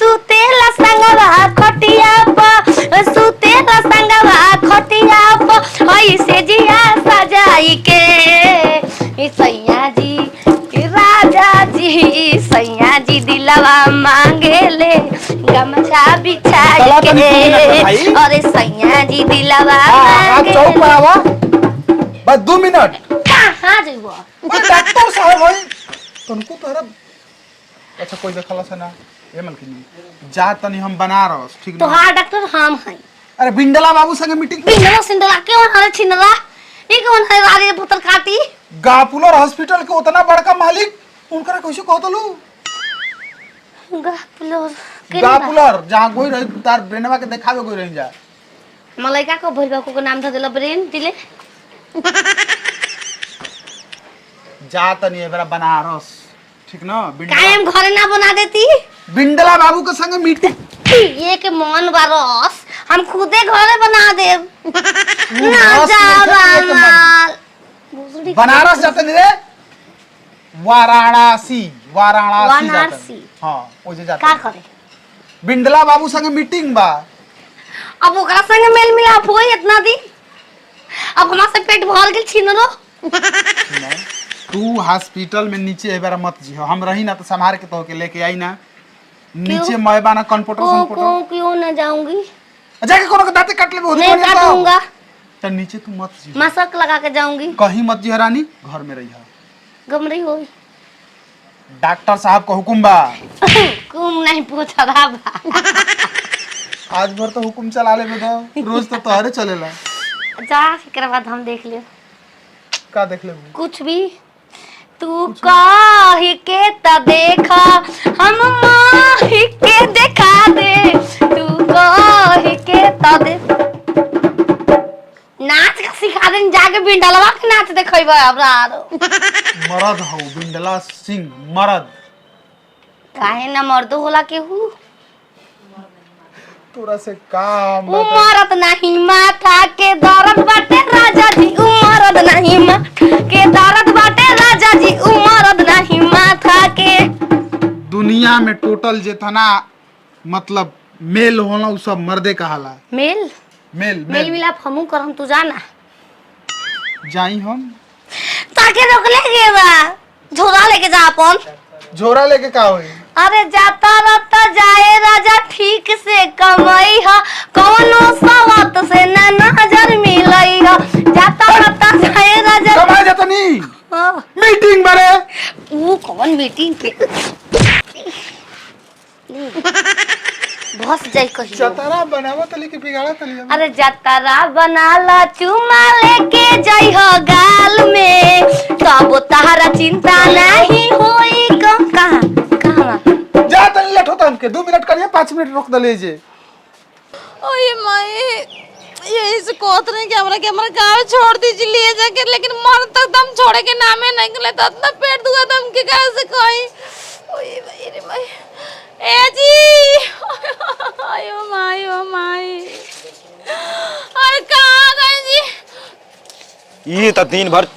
सुतेला संगवा खटिया प सुतेला संगवा खटिया प ऐसे जिया सजाई के सैया जी राजा जी सैया जी दिलवा मांगेले गमछा बिछाई के अरे सैया जी दिलवा मांगे चौक पर आवा बस 2 मिनट कहां जइबो डॉक्टर साहब भाई तुमको तोरा अच्छा कोई देखला से ना ए मलकिनी जा तनी हम बनारस ठीक तो हां डॉक्टर हम हैं अरे बिंडला बाबू संगे मीटिंग बिंडला सिंडला क्यों हरे छिनला ई कौन है रारी पुत्र काटी गापुलर हॉस्पिटल के उतना बड़का मालिक उनकरा कैसे कहतलू गापुलर जहां कोई रही तार ब्रेनवा के देखावे कोई रही जा मलाइका को भइल को नाम था दिला ब्रेन दिले जा तनी एबरा बनारस ठीक ना कायम घरे ना बना देती बिंडला बाबू के संगे मीटिंग ये के मन बारस हम खुदे घरे बना दे ना जा बनारस जाते नहीं रे वाराणसी वाराणसी हां ओजे जाते का करे बिंडला बाबू संगे मीटिंग बा अब ओकरा संगे मेल मिलाप होई इतना दिन अब हमरा से पेट भर गेल छिनरो तू हॉस्पिटल में नीचे एबारा मत जी हम रही ना तो संभाल के तो के लेके आई ना नीचे मैबाना कंप्यूटर क्यों ना जाऊंगी जाके कोनो के दांत काट ले बहुत नहीं काटूंगा तो नीचे तू मत जी मशक लगा के जाऊंगी कहीं मत जी रानी घर में रही है गमरी होई डॉक्टर साहब का हुकुम बा कुम नहीं पूछा बा आज भर तो हुकुम चला ले में दो रोज तो तोहरे चलेला जा एकरा बाद हम देख ले का देख ले कुछ भी तू काहे के त देखा हम माही के देखा दे तू काहे के त दे नाच का सिखा दे जाके बिंडलवा के नाच देखइबा हमरा मर्द हो बिंडला सिंह मर्द काहे ना मर्द होला केहू तोरा से काम उमरत नहीं माथा के दर्द बाटे राजा जी उमरत नहीं माथा के दर्द बाटे राजा जी उमरत नहीं माथा के दुनिया में टोटल जितना मतलब मेल होला उ सब मर्दे कहाला मेल मेल मेल मिलाप हमू करम तू जाना जाई हम ताके रोक ले गे बा झोरा लेके जा अपन झोरा लेके का होई अरे जाता रहता जाए राजा ठीक से कमाई हा कौनो सवत से ना नजर मिलई हा जाता रहता जाए राजा कमाए जाता नहीं मीटिंग बारे वो कौन मीटिंग पे बस जाई कहियो जतरा बनावा तली के बिगाड़ा तली अरे जतरा बनाला चुमा लेके जाई हो गाल में तब तहरा चिंता नहीं होई कहां जा तनी लेट होता हमके 2 मिनट करिए 5 मिनट रोक दले जे ओए माई यही से कोत नहीं कि हमरा गांव छोड़ दीजिए लिए जाके लेकिन मर तक दम छोड़े के नामे नहीं निकले तो इतना पेट दुखा दम के घर से कोई ओए भाई रे माई ए जी आयो माई अरे कहां गए जी ये तो दिन भर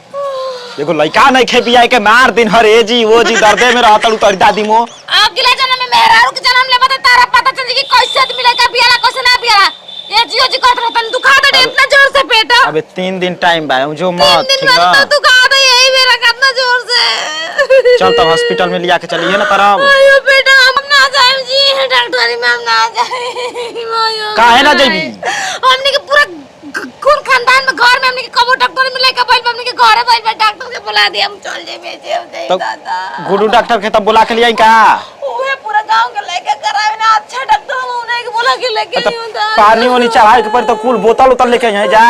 देखो लइका नहीं खे पिया के मार दिन हर ए जी वो जी दर्दे में रहता तोरी दादी मो अगले जन्म में मेहरारू के जन्म ले बता तारा पता चल कि कैसे मिले का पियाला कैसे ना पियाला ये जियो जी कहत रहतन दुखा दे इतना जोर से पेट अबे 3 दिन टाइम बा जो मत ठीक है तो दुखा दे यही मेरा कितना जोर से चल तो हॉस्पिटल में लिया के चलिए ना तरफ आयो बेटा हम ना जाए जी डॉक्टरी में हम ना जाए काहे ना जाबी हमने के पूरा खून खानदान में घर में हमने के कबो डॉक्टर में लेके बैठ हमने के घरे बैठ डॉक्टर से बुला दिया हम चल जे बेचे तो दादा गुडू डॉक्टर के तब बुला के लिया का ओए पूरा गांव के लेके करावे ना अच्छा डॉक्टर हम उन्हें के बुला के लेके तो नहीं होता पानी वानी चढ़ाए के पर तो कुल बोतल उतल लेके यहां जा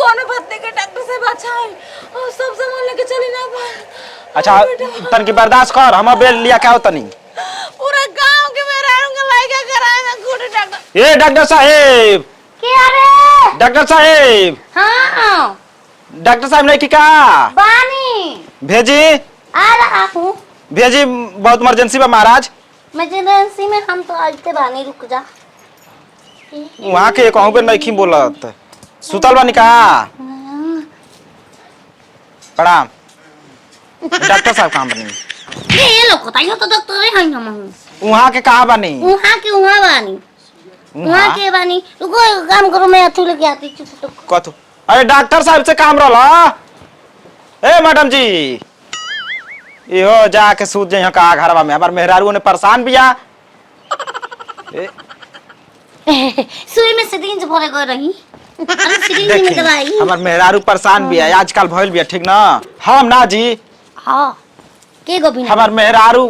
कौन भत्ते के डॉक्टर से बचाए और सब सामान लेके चली ना अच्छा तन की बर्दाश्त कर हम बेल लिया क्या होता नहीं पूरा गांव के मेरा के लेके करावे ना गुडू डॉक्टर ए डॉक्टर साहब क्या रे डॉक्टर साहब हां डॉक्टर साहब नहीं की का बानी भेजी आ रहा हूं भेजी बहुत इमरजेंसी बा महाराज इमरजेंसी में हम तो आते बानी रुक जा वहां के कहूं पे नहीं बोलत सुतल बानी का प्रणाम डॉक्टर साहब कहां बनी ये लोग बताइयो तो डॉक्टर है हम वहां के कहां बानी वहां के वहां बानी वहां के बानी रुको एक काम करो मैं अथु लेके आती चुप कथु अरे डॉक्टर साहब से काम रहला ए मैडम जी इहो जाके सूत जइहा का घरवा में हमार मेहरारू ने परेशान बिया सुई में सिरिंज भरे गए रही अरे सिरिंज में दवाई हमार मेहरारू परेशान बिया आजकल भइल बिया ठीक ना हम ना जी हां के गोबिना हमार मेहरारू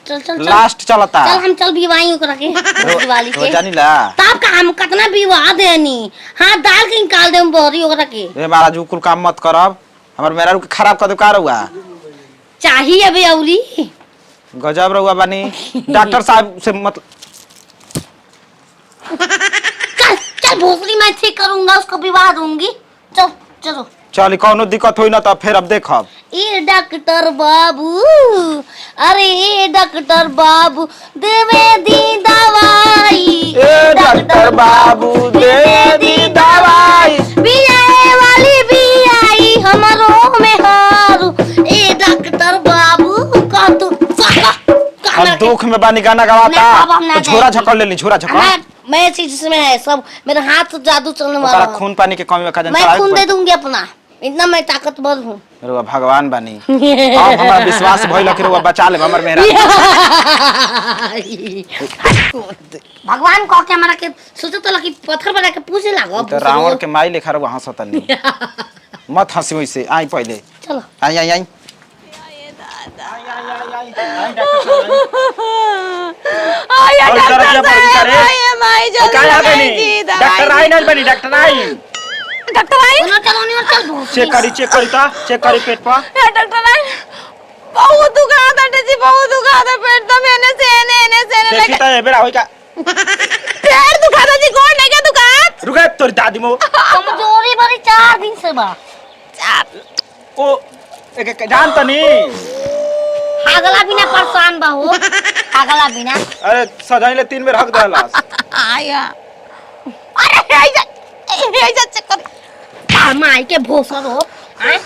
चल चल चल लास्ट चलता चल हम चल विवाही ओकरा के दिवाली के जानी ला तब का हम कितना विवाह देनी हां दाल के निकाल देम बोरी ओकरा के ए महाराज कुल काम मत करब हमार मेहरारू के खराब कर दे का रहुआ चाहिए अबे औरी गजब रहुआ बानी डॉक्टर साहब से मत चल चल भोसड़ी मैं ठीक करूंगा उसको विवाह दूंगी चल चलो चल कोनो दिक्कत होई ना तो फिर अब देखब ए डॉक्टर बाबू अरे ए डॉक्टर बाबू देवे दी दवाई ए डॉक्टर बाबू दे दी दवाई बियाए वाली बियाई हमरो में हारू ए डॉक्टर बाबू का तू हम दुख में बानी गाना गवाता झोरा झकड़ लेनी झोरा झकड़ मैं चीज में है सब मेरे हाथ जादू चलने वाला ओकरा खून पानी के कमी में खा मैं खून दे दूंगी अपना इतना मैं ताकतवर हूँ रुआ भगवान बानी अब हमरा विश्वास भइल कि रुआ बचा ले हमर मेहरा भगवान को के हमरा के सोचो तो लकी पत्थर बना के पूजे लागो तो रावण के माई लेखा रुआ हंसतनी मत हंसी वैसे आई पहले चलो आई आई आई डॉक्टर आई नहीं बनी डॉक्टर आई चलो नहीं चल चेक करी ता चेक करी पेट पर डॉक्टर आई बहुत दुखाता जी बहुत दुखाता पेट तो मैंने से देखी ता बेरा होई का पेट दुखाता जी कौन है क्या दुकान रुके तोरी दादी मो कमजोरी बड़ी 4 दिन से बा ओ एक जान त नहीं अगला बिना परेशान बा हो अगला बिना अरे सजाइले 3 बेर हक देलास आया अरे ये जा चेक कर माई के भोसर हो हैं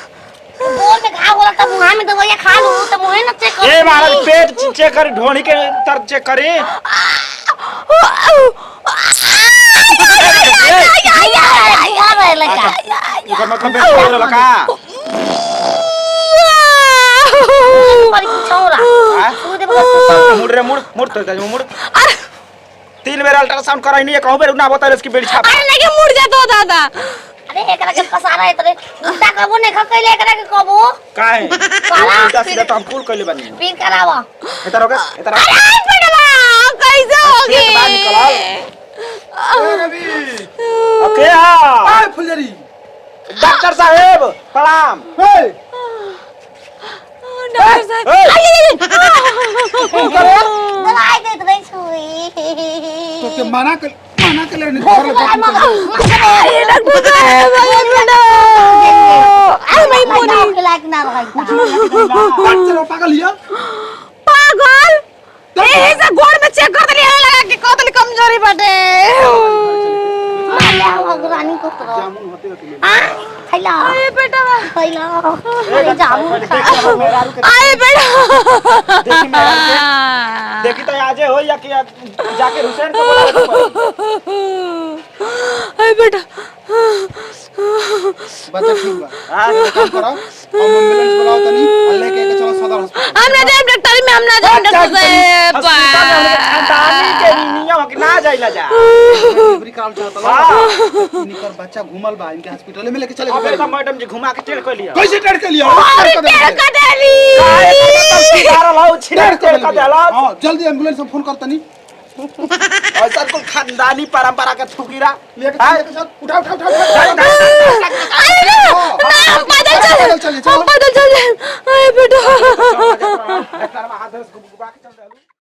बोल में घाव होला त मुंह में दवाई खा लो त मुंह ना चेक कर ए महाराज पेट चेक करी ढोणी के तर चेक करी इकर मतलब पेट खोल लका मुड़ रे मुड़ तो मुड़ 3 बेर अल्ट्रासाउंड कराई नहीं कहू बेर ना बता इसकी बेड़ी छाप अरे लगे मुड़ जा तो दादा अरे एकरा के फसारा है तरे उल्टा कबो ने खकैले एकरा के कबो काहे काला उल्टा सीधा तो हम कुल कइले बानी पीर करावा इधर हो गया इधर अरे पड़वा कैसे होगी ए रवि ओके हां आय फुलझड़ी डॉक्टर साहब प्रणाम हे डॉक्टर साहब दवाई दे दे सुई तो के मना के लेने घर ले अरे डॉक्टर साहब अरे मैं मोनी के लायक ना रही चलो पागल हिया पागल ए से गोड़ में चेक कर दिया लगा कि कोतली कमजोरी बाटे माला अगरानी को तो जामुन होते होते हां खैला अरे बेटा खैला अरे जामुन खा अरे बेटा देखी मेरा देखी तो आजे हो या कि जाके हुसैन को बोला अरे बेटा बच्चा ठीक बा हां काम करो हम एम्बुलेंस बुलाओ तनी और लेके के चलो सदर अस्पताल हम ना जाए डॉक्टर में हम ना जाए डॉक्टर साहब खानदानी के नियम कि ना जाइला जा डिलीवरी कराल चाहता हां इनकर बच्चा घुमल बा इनके हॉस्पिटल में लेके चले अबे तो मैडम जी घुमा के टेढ़ कर लिया कैसे टेढ़ के लिया अरे टेढ़ कर देली हां जल्दी एम्बुलेंस में फोन कर तनी ऐसा कोई खानदानी परंपरा के थुकीरा लेके चल उठा अरे ना पैदल चल हम पैदल चल